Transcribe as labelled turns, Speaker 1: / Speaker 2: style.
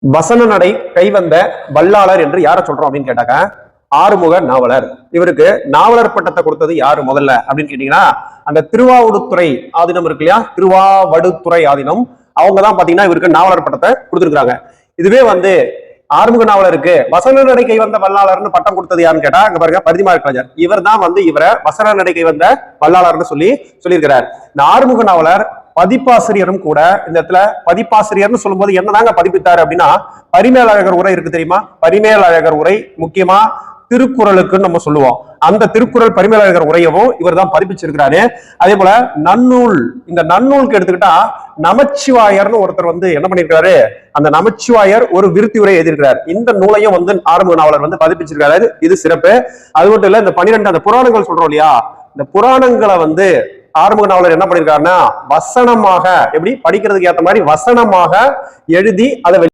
Speaker 1: வசன நடை கைவந்த வல்லாளர் என்று யார சொல்றோம் அப்படின்னு கேட்டாக்க ஆறுமுக நாவலர். இவருக்கு நாவலர் பட்டத்தை கொடுத்தது யாரு முதல்ல அப்படின்னு கேட்டீங்கன்னா அந்த திருவாவடுதுறை ஆதீனம் இருக்கு இல்லையா, திருவாவடுதுறை ஆதீனம், அவங்கதான் பாத்தீங்கன்னா இவருக்கு நாவலர் பட்டத்தை கொடுத்துருக்காங்க. இதுவே ஆறுமுக நாவலருக்கு வசன நடை கை வந்த வல்லாளர்னு பட்டம் கொடுத்தது யாருன்னு கேட்டா அங்க பாருங்க பரிதிமாறு கலைஞர். இவர் தான் இவரை வசன நடை கை வந்த வல்லாளர்னு சொல்லியிருக்கிறார். இந்த ஆறுமுக நாவலர் பதிப்பாசிரியரும் கூட. இந்த இடத்துல பதிப்பாசிரியர்னு சொல்லும்போது என்னதாங்க பதிப்பித்தாரு அப்படின்னா பரிமேலழகர் உரை இருக்கு தெரியுமா, பரிமேலழகர் உரை முக்கியமா திருக்குறளுக்குன்னு நம்ம சொல்லுவோம். அந்த திருக்குறள் பரிமேலழகர் உரையவும் இவர் தான் பதிப்பிச்சிருக்கிறாரு. அதே போல நன்னூல், இந்த நன்னூலுக்கு எடுத்துக்கிட்டா நமச்சிவாயர்னு ஒருத்தர் என்ன பண்ணிருக்காரு, அந்த நமச்சிவாயர் ஒரு விருத்தி உரை எழுதியிருக்கிறார். இந்த நூலையும் ஆறுமுக நாவலர் பதிப்பிச்சிருக்காரு. இது சிறப்பு. அது மட்டும் இல்ல, இந்த 12 அந்த புராணங்கள் சொல்றோம் இல்லையா, இந்த புராணங்களை ஆறுமுக நாவலர் என்ன பண்ணிருக்காருன்னா வசனமாக, எப்படி படிக்கிறதுக்கு ஏற்ற மாதிரி வசனமாக எழுதி அதை